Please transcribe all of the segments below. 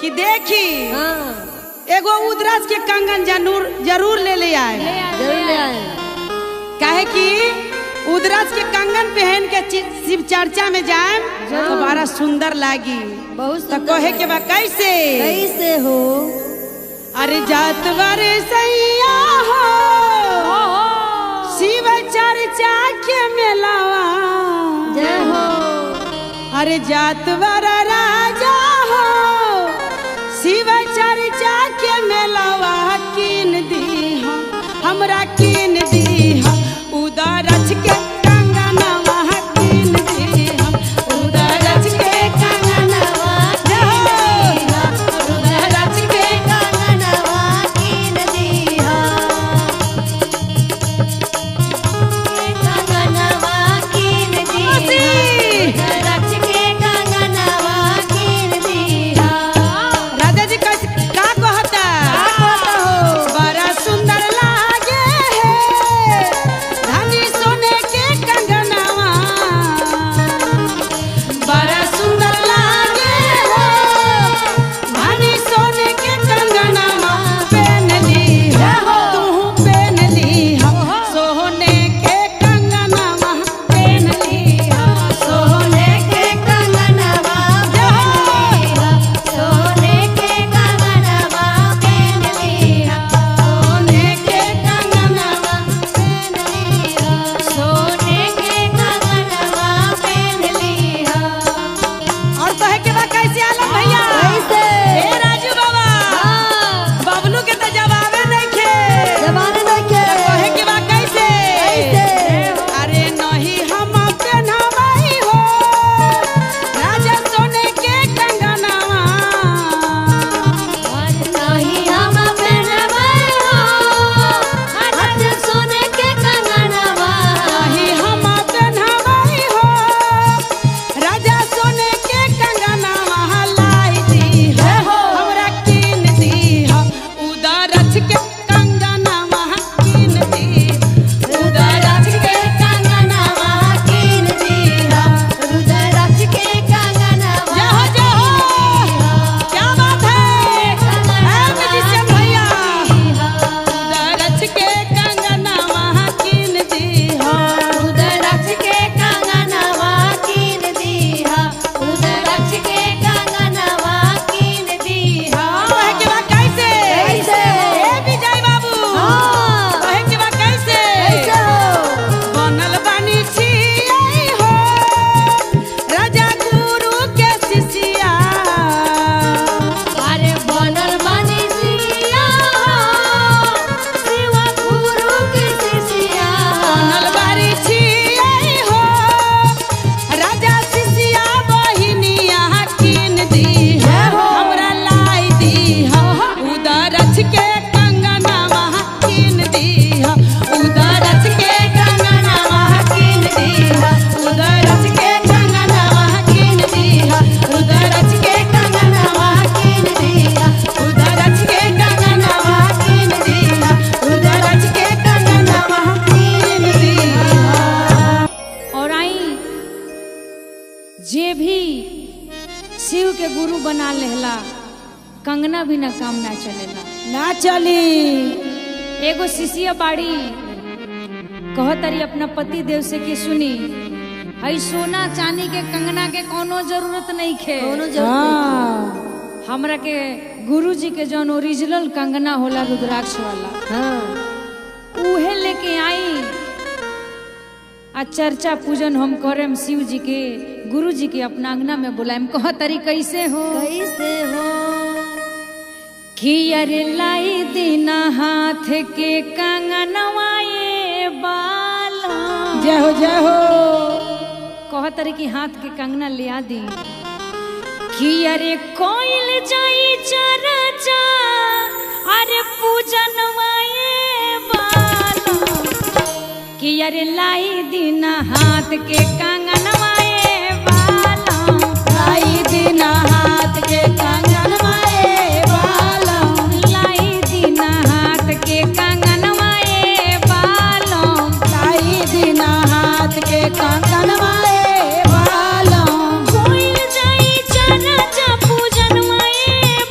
कि देखी एगो उदरस के कंगन जरूर ले आए, जरूर ले आए। काहे कि उदरस के कंगन पहन के शिव चर्चा में जाए तो बड़ा सुंदर लागी। बहुत तो कहे के बा कैसे कैसे हो? अरे जात बारे सैया हो शिव चर्चा के मेलावा जय हो। अरे जात बारा राजा हो शिव चर्चा के मेलावा कीन दी हमरा कीन दी उदरस के कंगनवा कीन दी उदरस के कंगनवा उदरस के कंगनवा कीन दीहा, कंगनवा कीन दीहा, उदरस के कंगनवा कीन दीहा। राजा जी का कहता बड़ा सुंदर लागे है धनी सोने के कंगनवा, बड़ा सुंदर लागे है धनी सोने के कंगनवा पहन ली तू पहन ली सोने के कंगनवा पहन ली सोने के कंगनवा पहन लीहा, सोने के कंगनवा पहन लीहा, सोने के कंगनवा पहन लीहा, सोने के कंगनवा पहन लीहा। और कहे के बाद कैसे आलम भैया कैसे? ए राजू बाबा बबलू के तो जवाबे नहीं खे जमाने देखे कहे के बाद कैसे अरे नहीं हम पहनावाई हो राजा सोने के कंगनवा नहीं हम पहनवाए हो हाथ सोने के कंगनवा, नहीं हम पहनावाई हो राजा सोने के कंगनवा लाई दी हमरा कीन दी उदरस के कंगनवा कीन दी उदरस के कंगनवा कीन दीहा, उदरस के कंगनवा जय हो क्या बात है म्यूजिशियन भैया उदरस के कंगनवा कीन दी उदरस के कंगनवा कीन दीहा, उदरस के कंगनवा कीन दीहा। कहे के बा कैसे कैसे? ए विजय बाबू हाँ। कहे के बा कैसे कैसे हो? बनल बानी छियै हो राजा गुरु के शिष्या अरे बनल बानी सिया शिव गुरु के शिष्या, बनल बारी छियै हो राजा शिष्या बहिनिया कीन दी हमरा लाई दी उदरस के कंगनवा कीन दी उदरस के कंगनवा कीन दी उदरस के कंगनवा कीन दी उदरस के कंगनवा कीन दी उदरस के कंगनवा कीन दी उदरस के कंगनवा कीन दी। और आई जे भी शिव के गुरु बना लेहला कंगना भी ना काम ना चलेला। ना चली एगो शिष्य बाड़ी कहतरी अपना पति देव से कि सुनी हई सोना चांदी के कंगना के कोनो जरूरत नहीं खे, दोनों जरूर हमरा के गुरु जी के जौन ओरिजिनल कंगना होला रुद्राक्ष वाला हाँ। उहे लेके आई आ चर्चा पूजन हम करेम शिव जी के गुरु जी के अपना अंगना में बुलाएम। कह तरी कैसे हो कैसे हो? कि अरे लाई दीना हाथ के कंगनवा ये बाला। जय हो जय हो कह तरी कि हाथ के कंगना लिया दी कि अरे कोइल जाई चर्चा अरे पूजनवा ये बाला कि अरे लाई दीना हाथ के कंगनवा ये बाला, लाई दीना हाथ के कंगनवा ए बाला लाई दीना हाथ के कंगनवा ये बाला, लाई दीना हाथ के कंगनवा ए बाला कोइल जाई चर्चा पूजनवा ये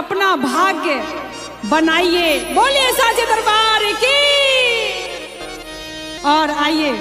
अपना भाग्य बनाइए। बोलिए साचे दरबार की। और आइए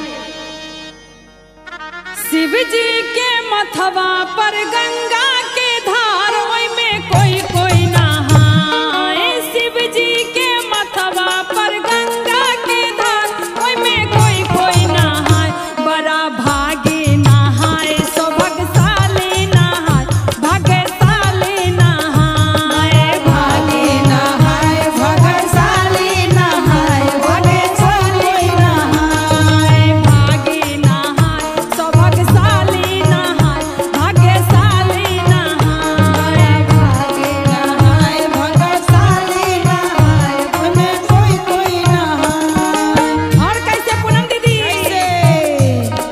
शिव जी के मथवा पर गंगा के धार ओई में कोई कोई नहाए। शिव जी के मथवा पर गंगा के धार ओई में कोई कोई नहाए। बड़ा भागे नहाए सो भगशाली नहाए, भाग्यशाली नहाए। भागे नहाए भगशाली नहाए, भाग्यशाली नहाए। भागे नहाए सो भगशाली नहाए, भाग्यशाली नहाए। भागे नहाए भगशाली नहाए, ओमे कोई कोई नहाए। और कैसे पूनम दीदी?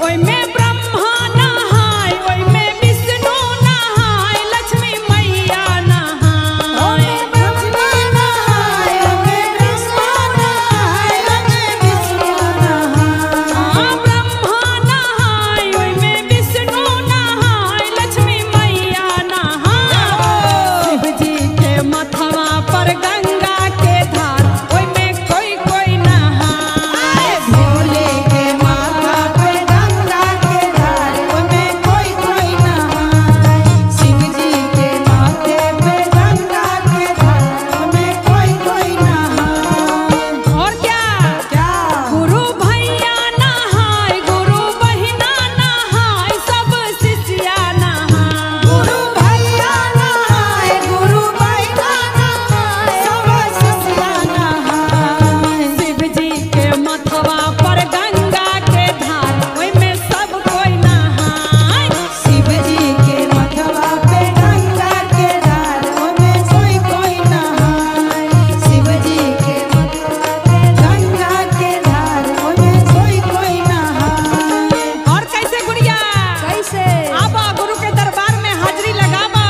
ओई में ब्रह्मा नहाए, ओई में विष्णु नहाए, लक्ष्मी मैया नहाए। ब्रह्मा नहाए, ओमे विष्णु नहाए, ओमे विष्णु नहाए। ब्रह्मा नहाए, ओई में विष्णु नहाए, लक्ष्मी मैया नहाए। शिव जी के मथवा पर गंगा के धार ओई में कोई कोई नहाए। भोले के माथा पे गंगा के धार, ओमे कोई कोई नहाए। शिव जी के माथे पे गंगा के धार, ओमे कोई कोई नहाए। और क्या क्या गुरु भैया नहाए, गुरु बहिना नहाए, सब शिष्या नहाए। गुरु भैया नहाए, गुरु बहिना नहाए, सब शिष्या नहाए। शिव जी के मथवा पर गंगा के धार ओई में सब कोई नहाए। शिव जी के मथवा पे गंगा के धार, ओमे कोई कोई नहाए। शिव जी के मथवा पे गंगा के धार, ओमे कोई कोई नहाए। और कैसे गुड़िया? कैसे? आबा गुरु के दरबार में हाजिरी लगाबा।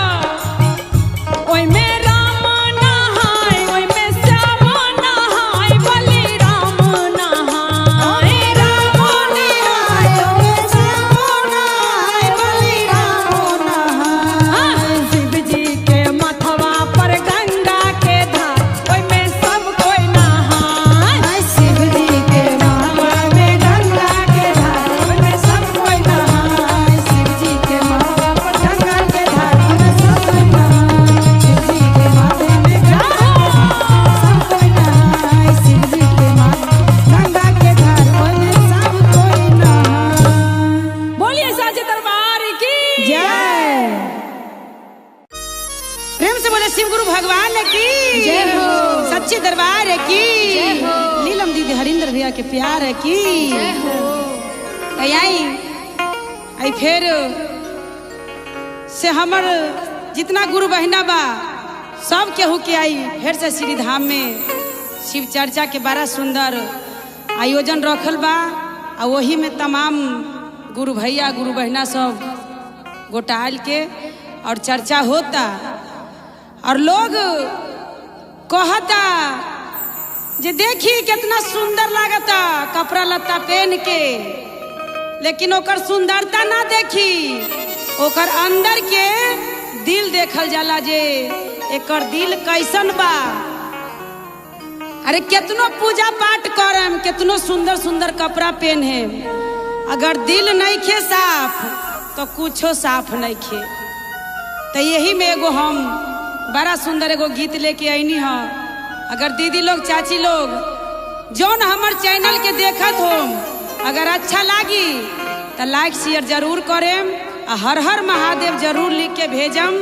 ओई में राम नहाए, ओई में श्याम नहाए, बलि राम नहाए। राम नहाए, ओमे श्याम नहाए, बलि राम नहाए। शिव जी के मथवा पर गंगा के धार ओई में सब कोई नहाए। शिव जी के माथा में गंगा के धार, ओमे सब कोई नहाए। शिव जी के माथा पर गंगा के धार, ओमे सब कोई नहाए। शिव जी के माथे में गंगा के धार, सब कोई नहाए। शिव जी के माथे गंगा के धार, ओमे सब कोई नहाए। बोलिए साचे दरबार की। जय। प्रेम से बोले शिव गुरु भगवान की जय हो। सच्चे दरबार की जय हो। नीलम दीदी हरिंदर भैया के प्यार की जय हो। आई फिर से हमर जितना गुरु बहिना बा सब केहू के आई फिर से श्री धाम में शिव चर्चा के बड़ा सुंदर आयोजन रखल बा। आ वही में तमाम गुरु भैया गुरु बहिना सब गोटाल के और चर्चा होता और लोग कहता जे देखी कितना सुंदर लागता कपड़ा लत्ता पहन के, लेकिन ओकर सुंदरता ना देखी, ओकर अंदर के दिल देखल जाला जे एकर दिल कैसन बा। अरे कितनो पूजा पाठ करम, कितनो सुंदर सुंदर कपड़ा पहने, अगर दिल नहीं खे साफ तो कुछो साफ नहीं खे। तो यही में एगो हम बड़ा सुंदर एगो गीत लेके आईनी ह। अगर दीदी लोग चाची लोग जौन हमर चैनल के देखत हो, अगर अच्छा लागी तो लाइक शेयर जरूर करेम। आ हर हर महादेव जरूर लिख के भेजम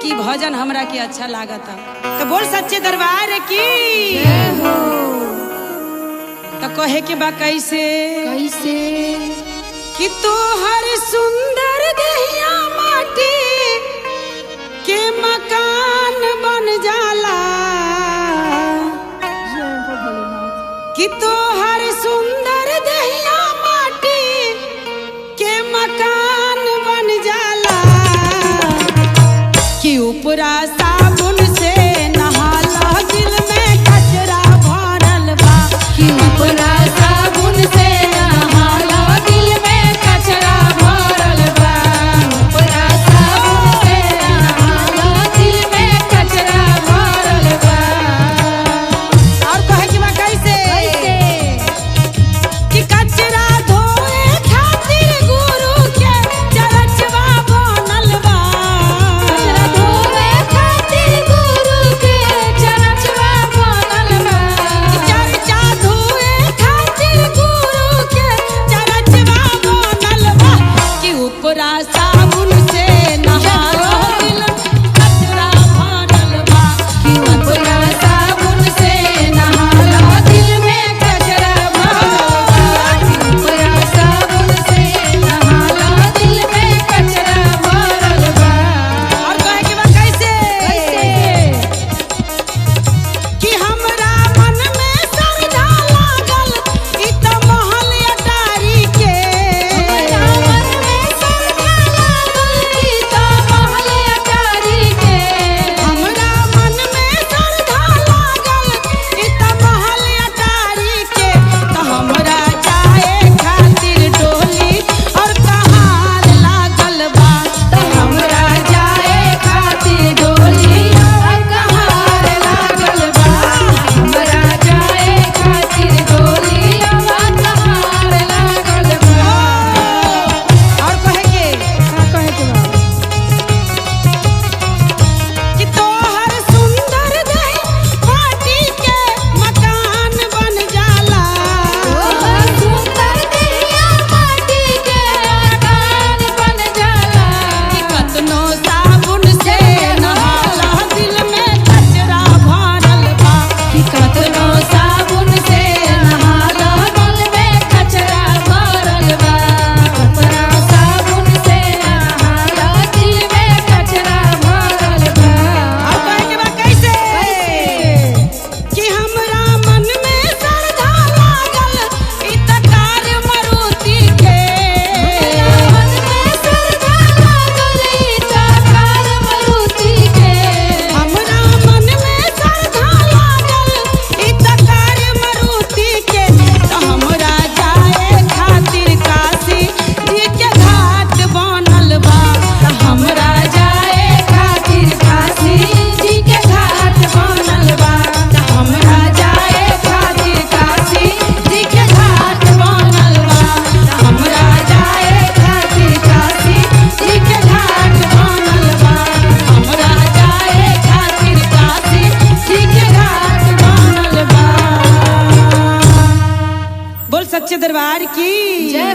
कि भजन हमरा के अच्छा लागता। तो बोल सच्चे दरबार की। जय हो। तो कहे के बा कैसे कैसे? कि तोहर सुंदर देहिया माटी के मकान बन जाला, जय हो भोलेनाथ। कि तोहर सुंदर देहिया माटी के मकान बन जाला, कि ऊपरा साबुन से नहाला दिल में कचरा भरल बा। कि ऊपरा साबुन से नहाला दिल में कचरा भरल बा। ऊपरा साबुन से नहाला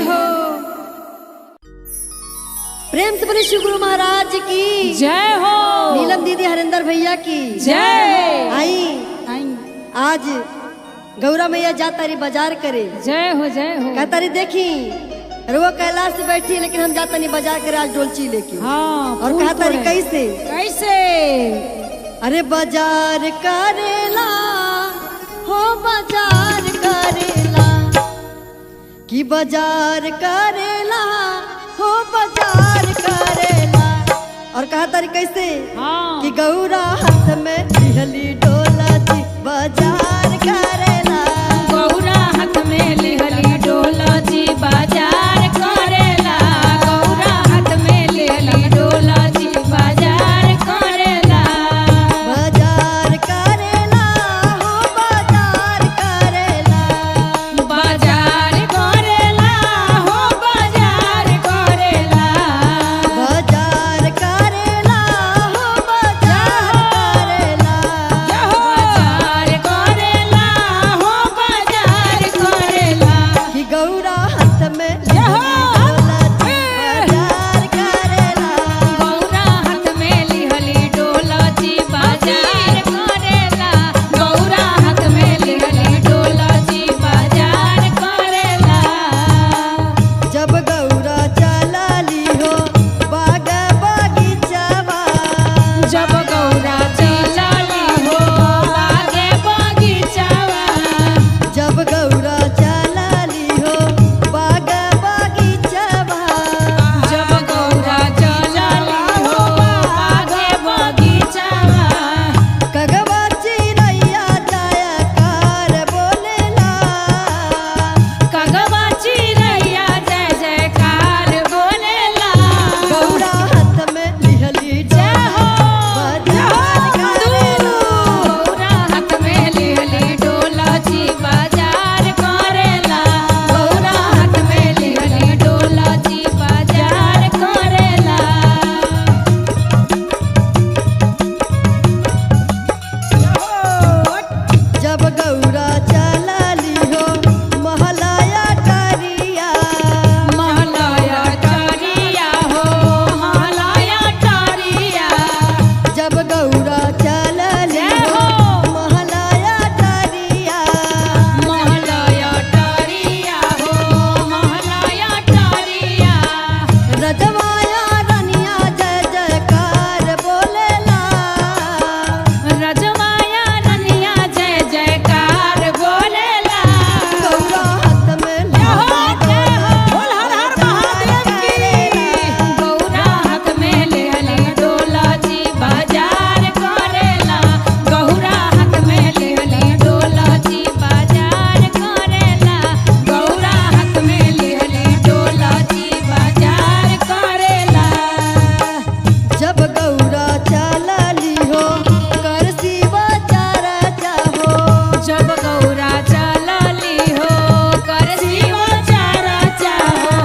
हो। प्रेम से बोले श्री गुरु महाराज की जय हो। नीलम दीदी हरिंदर भैया की जय। आई आज गौरा मैया जा तारी बाजार करे। जय हो जय हो। कहता रही देखी रुआ कैलाश से बैठी है लेकिन हम जाता नहीं बाजार करे आज डोलची लेके। हाँ, और कहता रही कैसे कैसे? अरे बाजार करेला हो बाजार करेला कि बाजार करेला हो बाजार करेला। और कहता रही कैसे हाँ। कि गौरा हाथ में लिहली डोला जी बाजार करेला। गौरा हाथ में लिहली डोला जी बाजार करेला। गौरा हाथ में लिहली डोला जी बाजार करेला। बाजार करेला हो बाजार करेला। बाजार करेला हो बाजार करेला। बाजार करेला हो बाजार करेला। बाजार करेला हो बाजार करेला। कि गौरा हाथ में डोला जी बाजार करेला। गौरा हाथ में लिहली डोला जी बाजार करेला। गौरा हाथ में लिहली डोला जी बाजार करेला। जब गौरा चलाली हो बाग बगीचावा। जब गौरा चलाली हो आगे बगीचावा। जब गौरा चलाली हो बाग बगीचावा। जब गौरा चलाली हो आगे बगीचावा। कगवा चिरैया जयकार बोलेला। कगवा चिरैया जय जयकार बोलेला। गौरा हाथ में लिहली डोला बाजार करेला। गौरा हाथ में लिहली डोला जी बाजार करेला। गौरा हाथ में लिहली डोला जी बाजार करेला। जब गौरा चलाली हो महलाया करिया। महलाया टारिया हो महलाया टारिया। जब गौरा चलाली हो महलाया करिया। महलाया टारिया हो महलाया टारिया। रजवाया रनिया जय जयकार बोलेला। रजवाया रनिया जय जयकार बोलेला। गौरा हाथ में बोल हर हर महादेव की। गौरा हाथ में लिहली डोला जी बाजार करेला। गौरा हाथ में लिहली डोला जी बाजार करेला। गौरा हाथ में लिहली डोला जी बाजार करेला। जब गौरा चलाली हो कर शिवा चारा चाहो। जब गौरा चलाली हो कर शिवा चारा चाहो।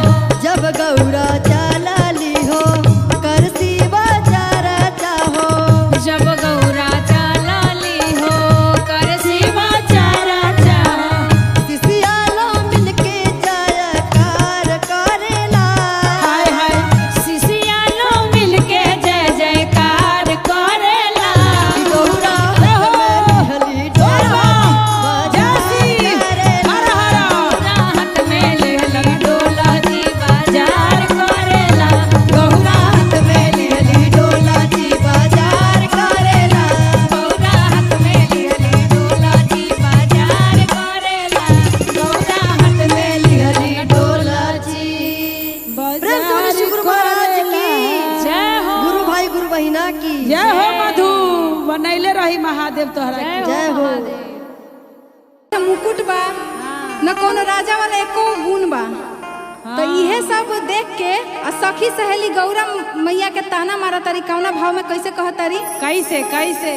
जब गौरा चलाली हो कर शिवा चारा चाहो। जब गौरा चलाली हो कर शिवा चारा चाहो। सिसियालो मिलके जयकार करेला। हाय हाय सिसियालो मिलके जय जयकार करेला। गौरा हाथ में लिहली डोला बाजार करेला। गौरा हाथ में लिहली डोला जी बाजार करेला। गौरा हाथ में लिहली डोला जी बाजार करेला। गौरा हाथ में लिहली डोला जी बाजार करेला। गौरा हाथ में लिहली डोला जी प्रेम से बोले श्री गुरु महाराज की जय हो। गुरु भाई गुरु बहिना की जय हो मधु, बनैले रही महादेव तोहरा के। जय हो। मुकुट बा न कोनो राजा वाला एको गुण बा। तो इहे सब देख के आ सखी सहेली गौरा मैया के ताना मारा तारी कौना भाव में कैसे कह तारी। कैसे कैसे?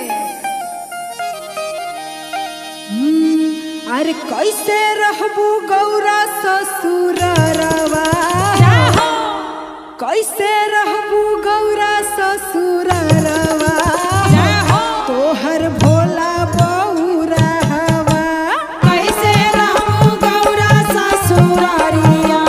अरे कैसे रहबू गौरा ससुररवा। कैसे रहबू गौरा ससुररवा। तोहर भोला बौरा हवा। कैसे रहू गौरा ससुरारिया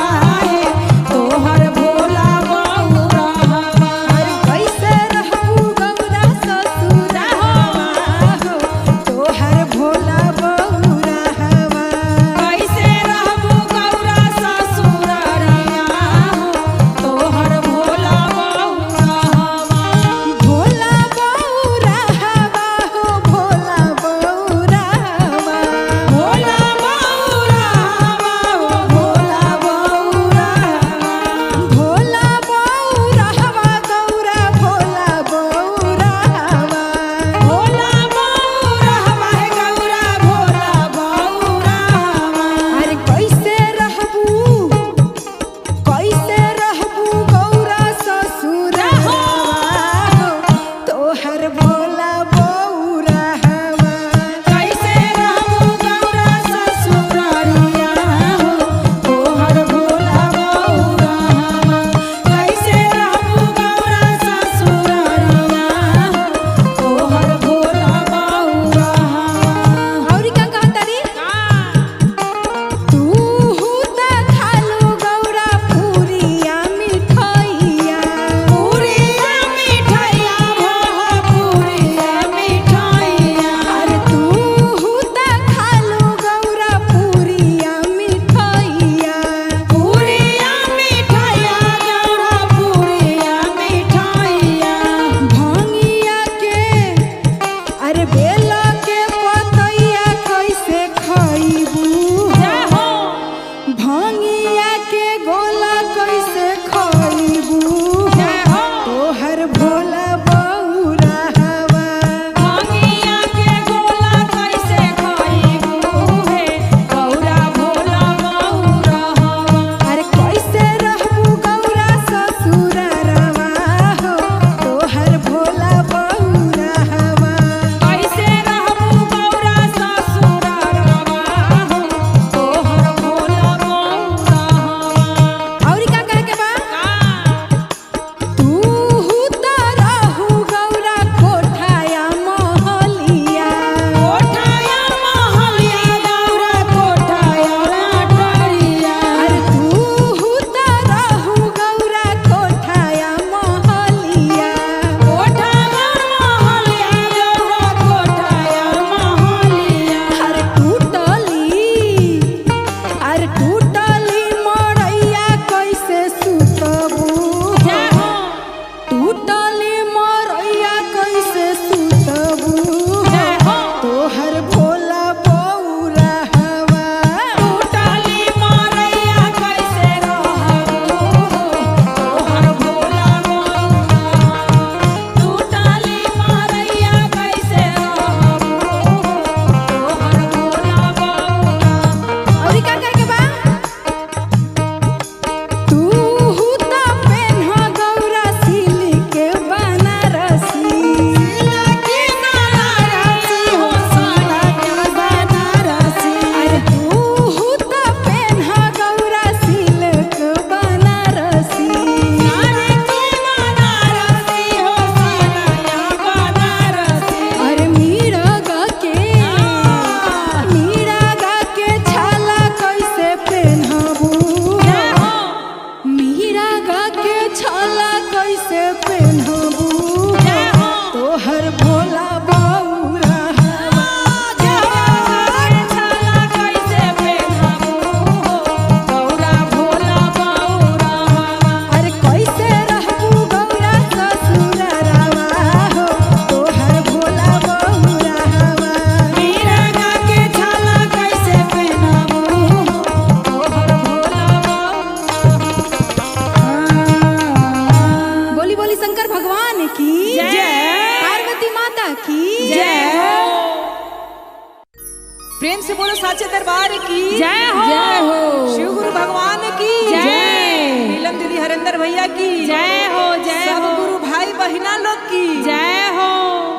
से बोलो साचे दरबार की जय हो। जय हो। शिव गुरु भगवान की जय। नीलम दीदी हरेंद्र भैया की जय हो। जय सब हो। गुरु भाई बहिना लोग की जय हो।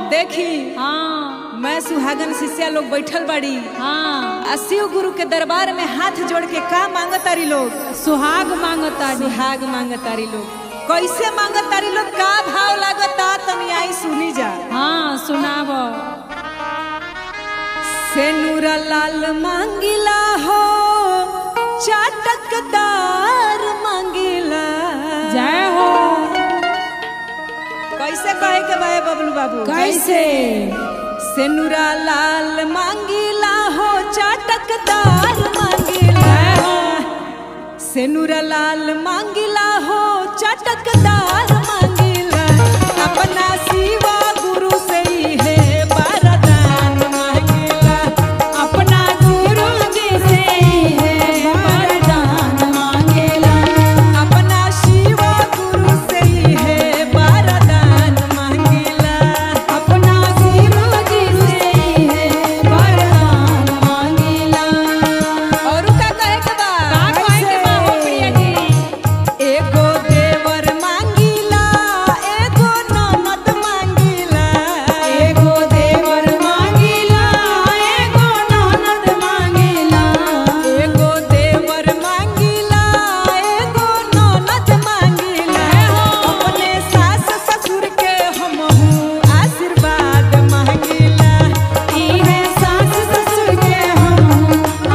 देखी हाँ मैं सुहागन शिष्या लोग बैठल बड़ी हाँ। शिव गुरु के दरबार में हाथ जोड़ के का मांगतारी लोग? सुहाग मांगता सुहाग मांगतारी लोग। कैसे मांगतारी लोग? का भाव लागता तनी आई सुनी जा। हाँ सुनाब। सेनुरा लाल मांगिला हो चाटकदार मांगिला। जय हो। कैसे कहे के भाई बबलू बाबू? कैसे? सेनुरा लाल मांगिला हो चाटकदार मांगिला। सेनुरा लाल मांगिला हो चटकदार मांगिला। अपना शिवा गुरु से ही है वरदान मांगिला। अपना गुरु जी से ही है वरदान मांगेला। अपना शिवा गुरु से ही है वरदान मांगिला। अपना गुरु जी से ही है वरदान मांगेला। और का कहे के बा? का कहे के बा हो प्रिया जी? एगो देवर मांगिला, एगो ननद मांगिला। एगो देवर मांगेला, एगो ननद मांगेला। एगो देवर मांगिला, एगो ननद मांगिला। अपने सास ससुर के हमहू आशीर्वाद मांगिला। इहे सास ससुर के हम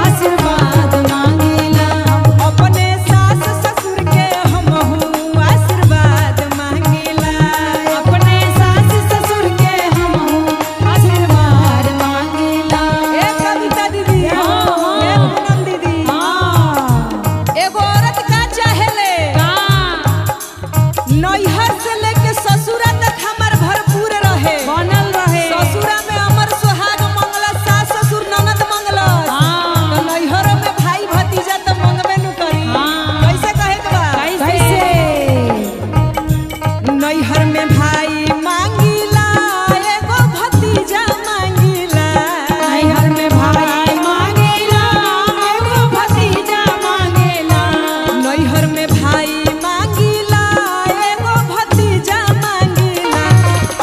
आशीर्वाद मांगेला। अपने सास ससुर के हमहू आशीर्वाद मांगिला। अपने सास ससुर के हम आशीर्वाद मांगेला। ए कविता दीदी, हाँ। ए पूनम दीदी, हाँ एगो औरत का चाहेले? का नैहर से लेके ससुरा तक हमर भरपूर रहे। बनल रहे। ससुरा में अमर सुहाग मंगला, सास ससुर ननद मंगला। हाँ। तो नैहर में भाई भतीजा तो मंगबे नु करी। हाँ। कैसे कहे के बा? कैसे? नैहर में भाई मांगिला, एगो भतीजा मांगिला। नैहर में भाई मांगेला, एगो भतीजा मांगेला। नैहर में भाई मांगिला, एगो भतीजा मांगिला।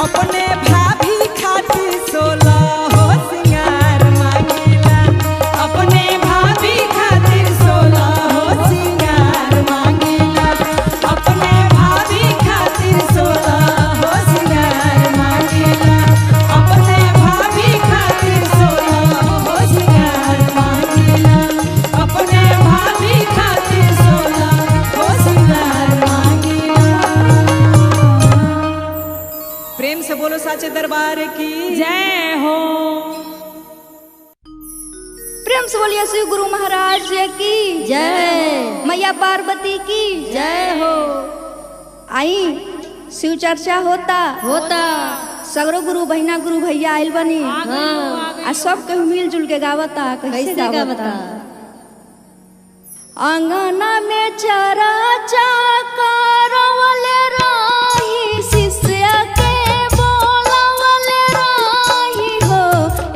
अपने भाभी खातिर 16 हो सिंगार मांगिला। अपने भाभी खातिर 16 हो सिंगार मांगेला। अपने भाभी खातिर 16 हो सिंगार मांगेला। अपने भाभी खातिर 16 हो सिंगार मांगेला। अपने भाभी खातिर 16 हो सिंगार मांगेला। प्रेम से बोलो साचे दरबार की जय हो। प्रेम से बोलिए शिव गुरु महाराज की जय। मैया पार्वती की जय हो। आई शिव चर्चा होता होता। सगरो गुरु बहिना गुरु भैया आइल बनी हाँ। आ सब केहू मिलजुल के गावता। कैसे गावता? अंगना में चरा करवले रही, शिष्य के बोलवले रही हो।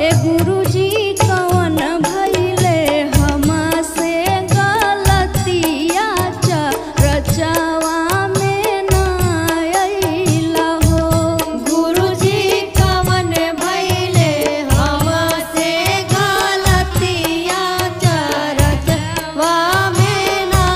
ए गुरुजी कवन भइले हमसे गलतिया, चरचवा में ना अइला हो। गुरुजी कवन भइले हमसे गलतिया, चरचवा में ना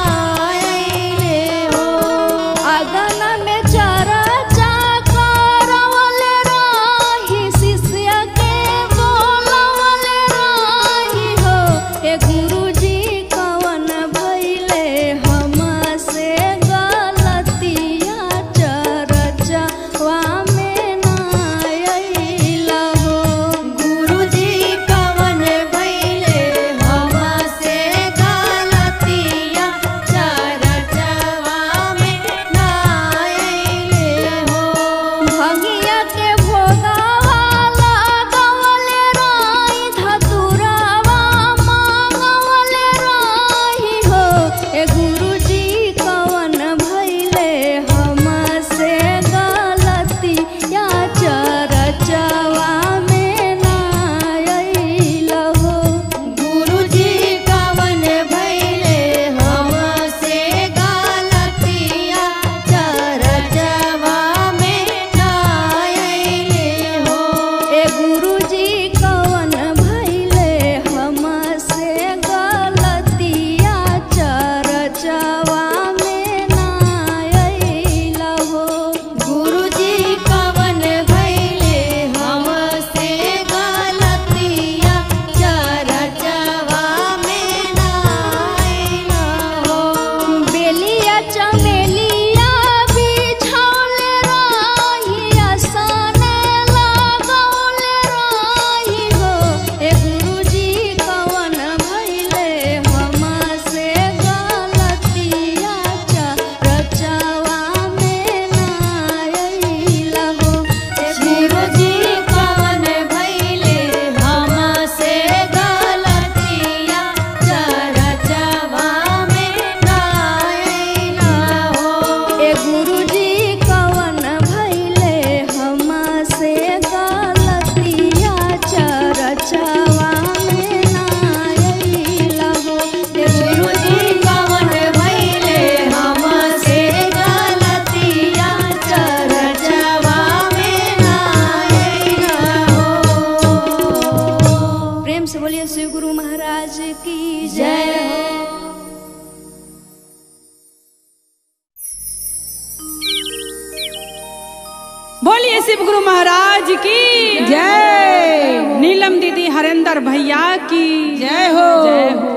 शिव गुरु महाराज की जय। नीलम दीदी हरेंद्र भैया की जय हो। जय हो।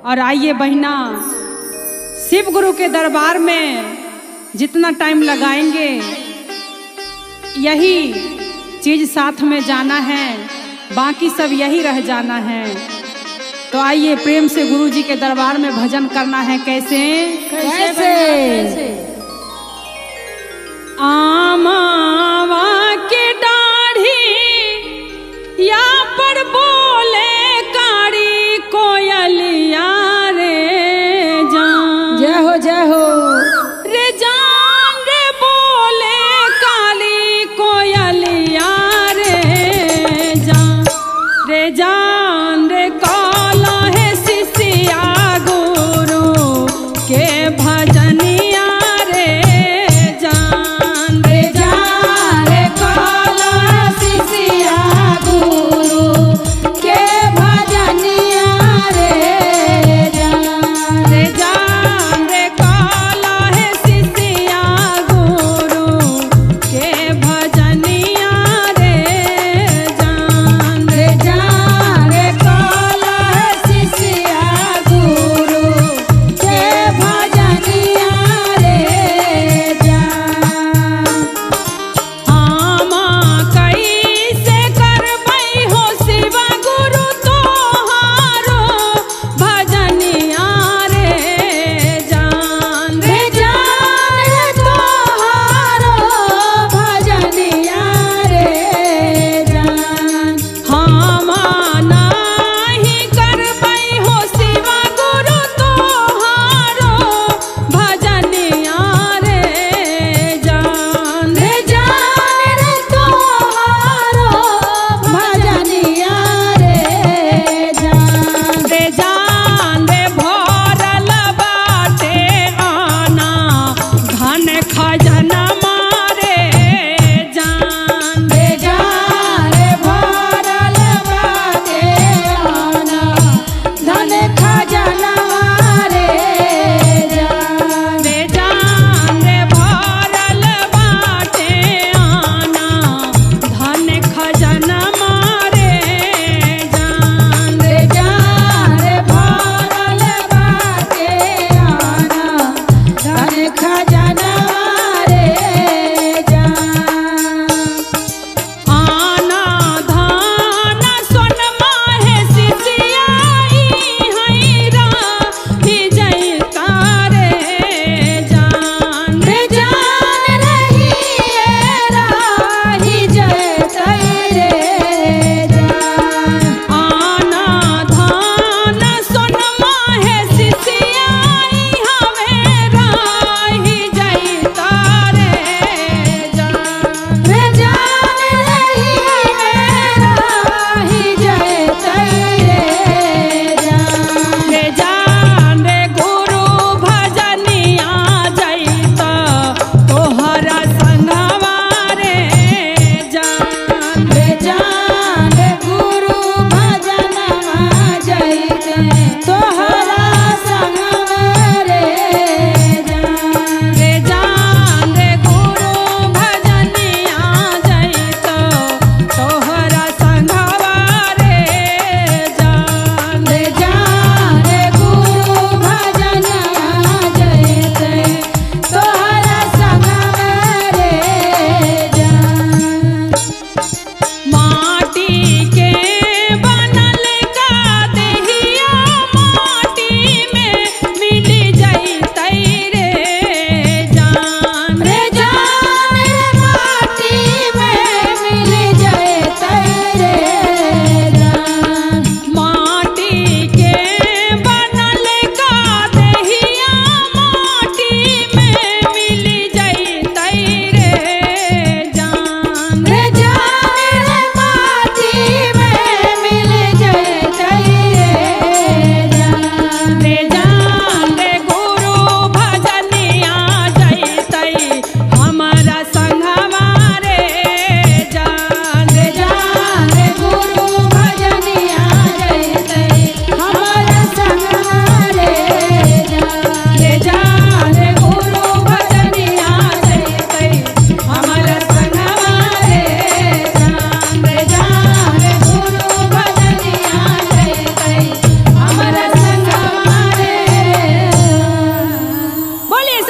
और आइए बहना, शिव गुरु के दरबार में जितना टाइम लगाएंगे यही चीज साथ में जाना है, बाकी सब यही रह जाना है। तो आइए प्रेम से गुरु जी के दरबार में भजन करना है। कैसे कैसे? आमावा के दाढ़ी या पर बोले कारी कोयलिया रे जान। जय हो जय हो। रे जान रे बोले काली कोयलिया रे जान। रे जान रे काला है शिष्या गुरु के भजनी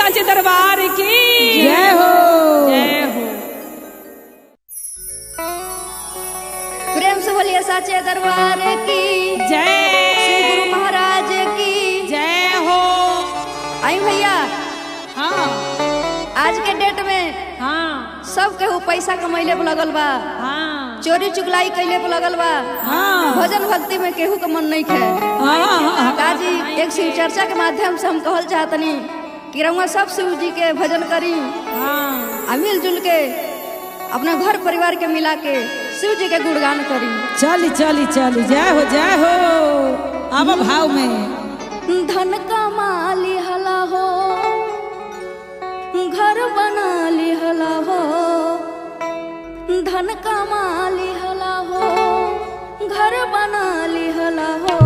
साचे दरबार की जय हो। जय हो। प्रेम से बोलिए साचे दरबार की जय। श्री गुरु महाराज की जय हो। आई भैया हाँ आज के डेट में हाँ सब केहू पैसा कमैले पे लगल बा, हाँ चोरी चुगलाई कैले पे लगल बा, हाँ भजन भक्ति में केहू के मन नहीं खे। काजी एक शिव चर्चा के माध्यम से हम कहल चाहतनी कि रउआ सब शिव जी के भजन करी हाँ आ मिलजुल के अपना घर परिवार के मिला के शिव जी के गुणगान करी। चली चली चली जय हो जय हो। अब भाव में धन कमा लिहला हो, घर बना लिहला हो, धन कमा लिहला हो, घर बना लिहला हो,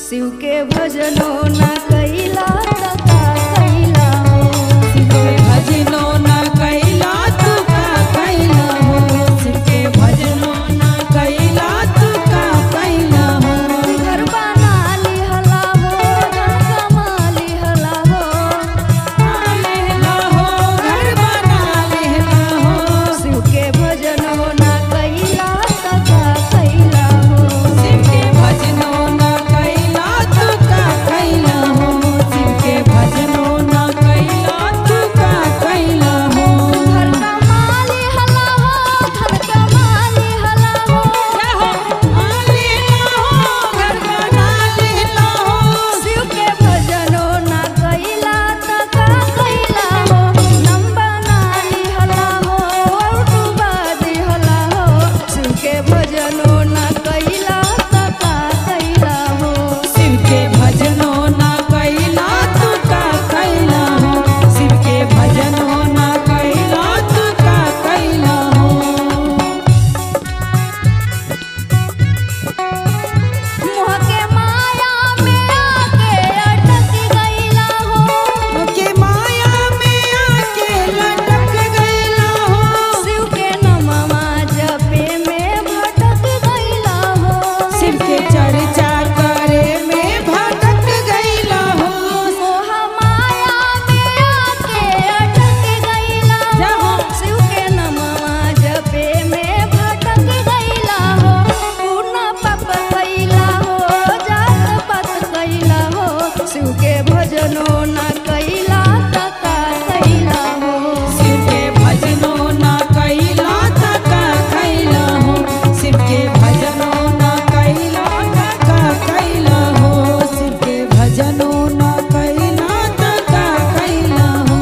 शिव के भजनो न कैला त का कैला हो, शिव के भजनो न कैला तू का कैला हो, शिव के भजनो न कैला तू का कैला हो, घर बना लिहला हो, धन कमा लिहला हो, लेला हो घर बना लेला हो, शिव के भजनो न कैला त का कैला हो, शिव के भजनो न कैला तू का कैला हो, शिव के भजनो न कैला तू का कैला हो। घर कमा लिहला हो, धन कमा लिहला हो, घर बना लेला हो, शिव के भजनो न कैला त का कैला हो, नम बना लिहला हो, डूबा दिहला हो, शिव के भजनो न कैला त का कैला हो, शिव के भजनो न कैला तू का कैला हो, शिव के भजनो न कैला तू का कैला हो। मोह के माया में आके अटक गईला हो, के माया में आके लटक गईला हो, शिव के नमवा जपे में भटक गईला हो, शिव के चर्चा करे में भटक गईला हो। मोह माया में आके अटक गईला हो, शिव के नमवा जपे में भटक गईला हो, पूर्ण पाप कैला हो, जात पात कैला हो, शिव के भजनो न कैला त का कैला हो, शिव के भजनो न कैला त का कैला हो, शिव के भजनो न कैला त का कैला हो, शिव के भजनो न कैला त का कैला हो।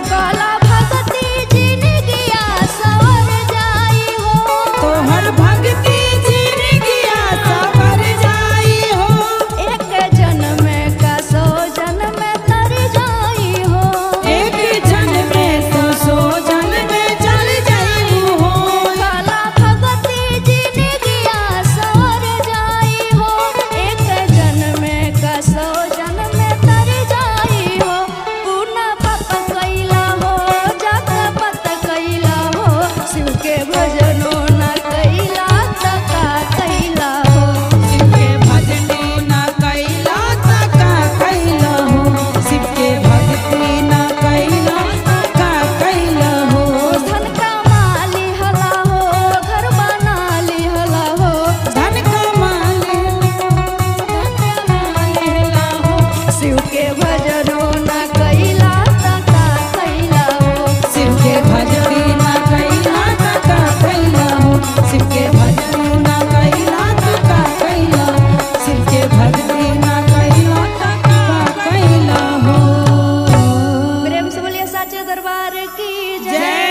काला भगती जिनगिया सवर जाई हो, तोहर भक्ति जिनगिया सवर जाई हो, एक जन्म का 100 जन्म तर जाई हो, एक जन में तो 100 जन में चल जाई हो। काला भगती जिनगिया सवर जाई हो, एक जन्म का 100 जन्म तर जाई हो, पूर्ण पाप कैला हो, जात पात कैला हो, शिव के भजनो न कैला त का कैला हो, शिव के भजनो न कैला त का कैला हो, शिव के भक्ति न कैला त का कैला हो। धन कमा लिहला हो, घर बना लिहला हो, धन कमा लेला हो, शिव के भजनो न कैला त का कैला हो, शिव के भक्ति न कैला त का कैला हो, शिव के भजनो न कैला त का कैला, शिव के भक्ति न कैला त का कैला हो। प्रेम से बोलिए साचे दरबार की जय। जय